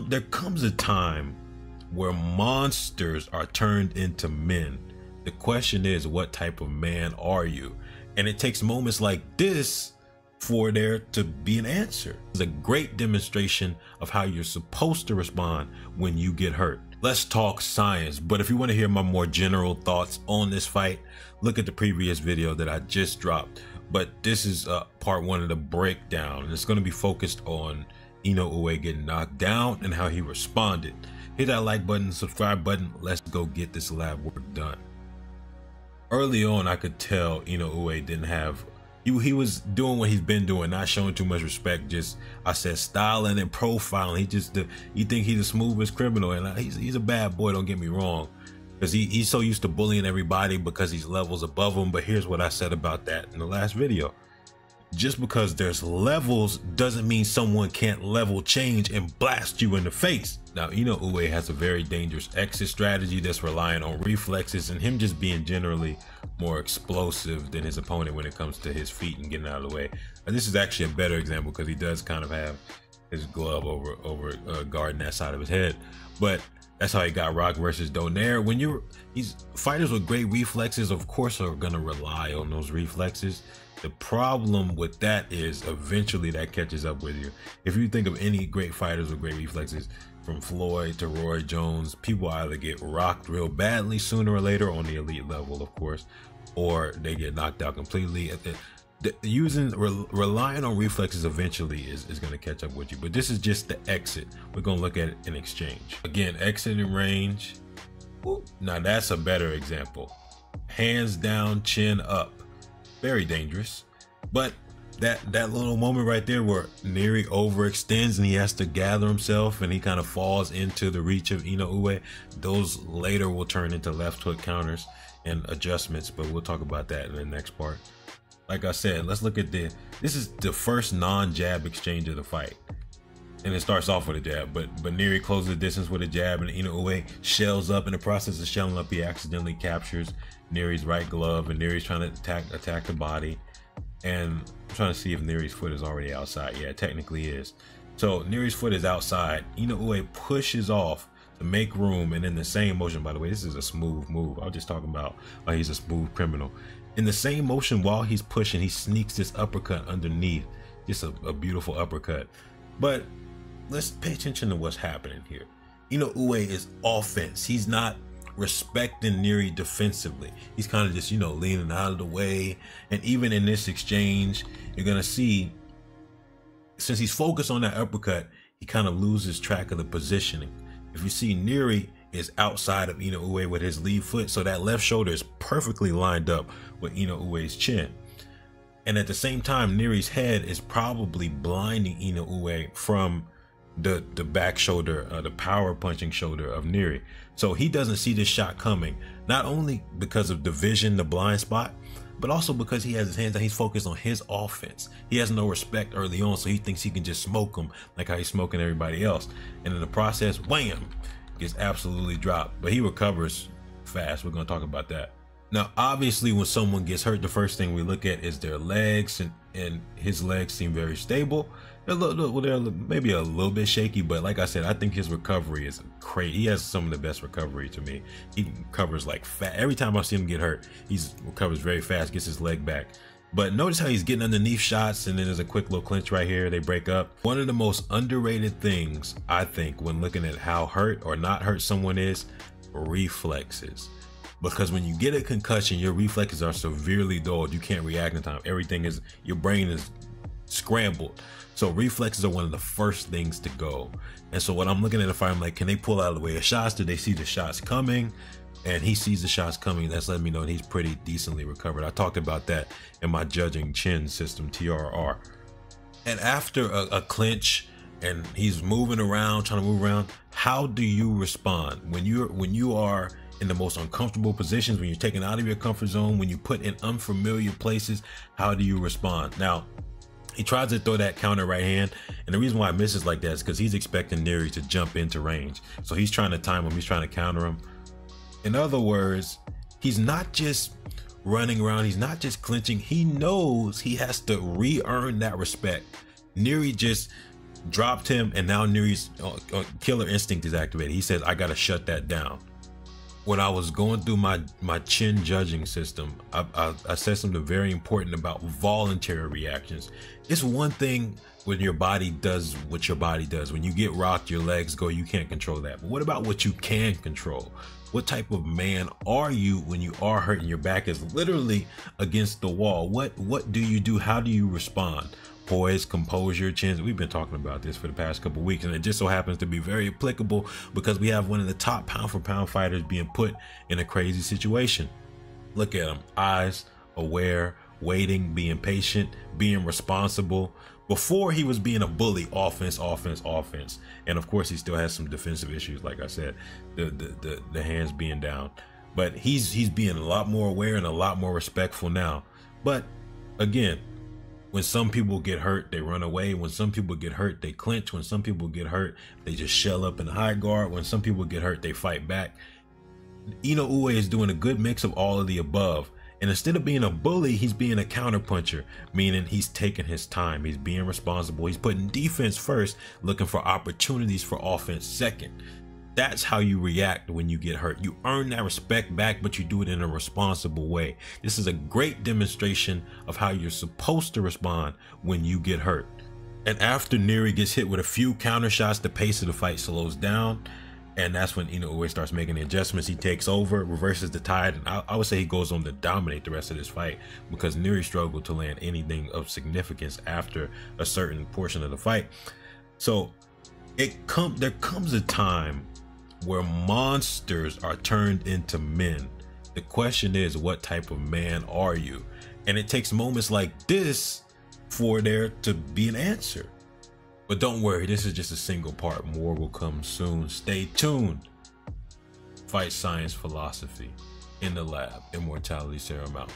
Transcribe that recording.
there comes a time where monsters are turned into men. The question is, what type of man are you? And it takes moments like this for there to be an answer. It's a great demonstration of how you're supposed to respond when you get hurt. Let's talk science, but if you want to hear my more general thoughts on this fight, look at the previous video that I just dropped. But this is part one of the breakdown, and it's going to be focused on INOUE getting knocked down and how he responded. Hit that like button, subscribe button. Let's go get this lab work done. Early on, I could tell INOUE didn't have, he was doing what he's been doing, not showing too much respect. Just, I said, styling and profiling. He just, you think he's the smoothest criminal, and he's a bad boy, don't get me wrong, because he's so used to bullying everybody because he's levels above him. But here's what I said about that in the last video. Just because there's levels doesn't mean someone can't level change and blast you in the face. Now, INOUE has a very dangerous exit strategy that's relying on reflexes and him just being generally more explosive than his opponent when it comes to his feet and getting out of the way. And this is actually a better example because he does kind of have his glove over guarding that side of his head. But that's how he got rocked versus Donaire. When fighters with great reflexes, of course, are gonna rely on those reflexes. The problem with that is eventually that catches up with you. If you think of any great fighters with great reflexes, from Floyd to Roy Jones, people either get rocked real badly sooner or later on the elite level, of course, or they get knocked out completely. Relying on reflexes eventually is going to catch up with you. But this is just the exit. We're going to look at it in exchange. Again, exit in range. Now that's a better example. Hands down, chin up. Very dangerous. But that little moment right there where INOUE overextends and he has to gather himself and he kind of falls into the reach of INOUE, those later will turn into left hook counters and adjustments, but we'll talk about that in the next part. Like I said, let's look at this is the first non-jab exchange of the fight. And it starts off with a jab, but INOUE closes the distance with a jab and INOUE shells up. In the process of shelling up, he accidentally captures INOUE's right glove, and INOUE's trying to attack the body. And I'm trying to see if INOUE's foot is already outside. Yeah, it technically is. So INOUE's foot is outside. INOUE pushes off to make room, and in the same motion, by the way, this is a smooth move. I was just talking about how he's a smooth criminal. In the same motion, while he's pushing, he sneaks this uppercut underneath. Just a beautiful uppercut. But let's pay attention to what's happening here. INOUE is offense. He's not respecting INOUE defensively. He's kind of just, leaning out of the way. And even in this exchange, you're going to see, since he's focused on that uppercut, he kind of loses track of the positioning. If you see, INOUE is outside of INOUE with his lead foot, so that left shoulder is perfectly lined up with INOUE's chin. And at the same time, INOUE's head is probably blinding INOUE from the back shoulder, the power punching shoulder of INOUE. So he doesn't see this shot coming, not only because of the vision, the blind spot, but also because he has his hands down. He's focused on his offense. He has no respect early on, so he thinks he can just smoke him like how he's smoking everybody else. And in the process, wham, gets absolutely dropped. But he recovers fast. We're going to talk about that. Now, obviously, when someone gets hurt, the first thing we look at is their legs, and his legs seem very stable. They're maybe a little bit shaky, but like I said, I think his recovery is crazy. He has some of the best recovery to me. He recovers like fast. Every time I see him get hurt, he recovers very fast, gets his leg back. But notice how he's getting underneath shots, and then there's a quick little clinch right here. They break up. One of the most underrated things, I think, when looking at how hurt or not hurt someone is reflexes. Because when you get a concussion, your reflexes are severely dulled. You can't react in time. Your brain is scrambled. So reflexes are one of the first things to go. And so when I'm looking at a fight, I'm like, can they pull out of the way of shots? Do they see the shots coming? And he sees the shots coming. That's letting me know that he's pretty decently recovered. I talked about that in my judging chin system, TRR. And after a clinch and he's moving around, trying to move around, how do you respond when you are in the most uncomfortable positions, when you're taken out of your comfort zone, when you put in unfamiliar places? How do you respond? Now, he tries to throw that counter right hand, and the reason why I misses like that is because he's expecting INOUE to jump into range. So he's trying to time him, he's trying to counter him. In other words, he's not just running around, he's not just clinching, he knows he has to re-earn that respect. INOUE just dropped him, and now Neri's killer instinct is activated. He says, I gotta shut that down. When I was going through my chin judging system, I said something very important about voluntary reactions. It's one thing when your body does what your body does. When you get rocked, your legs go, you can't control that. But what about what you can control? What type of man are you when you are hurt and your back is literally against the wall? What do you do? How do you respond? Poise, composure, chins. We've been talking about this for the past couple of weeks, and it just so happens to be very applicable because we have one of the top pound for pound fighters being put in a crazy situation. Look at him. Eyes, aware, waiting, being patient, being responsible. Before, he was being a bully, offense. And of course, he still has some defensive issues, like I said, the hands being down. But he's being a lot more aware and a lot more respectful now. But again, when some people get hurt, they run away. When some people get hurt, they clinch. When some people get hurt, they just shell up in high guard. When some people get hurt, they fight back. INOUE is doing a good mix of all of the above. And instead of being a bully, he's being a counterpuncher, meaning he's taking his time. He's being responsible. He's putting defense first, looking for opportunities for offense second. That's how you react when you get hurt. You earn that respect back, but you do it in a responsible way. This is a great demonstration of how you're supposed to respond when you get hurt. And after Neri gets hit with a few counter shots, the pace of the fight slows down. And that's when INOUE starts making the adjustments. He takes over, reverses the tide, and I would say he goes on to dominate the rest of this fight because Neri struggled to land anything of significance after a certain portion of the fight. So there comes a time where monsters are turned into men. The question is, what type of man are you? And it takes moments like this for there to be an answer. But don't worry, this is just a single part. More will come soon. Stay tuned. Fight Science Philosophy in the lab. Immortality Serum out.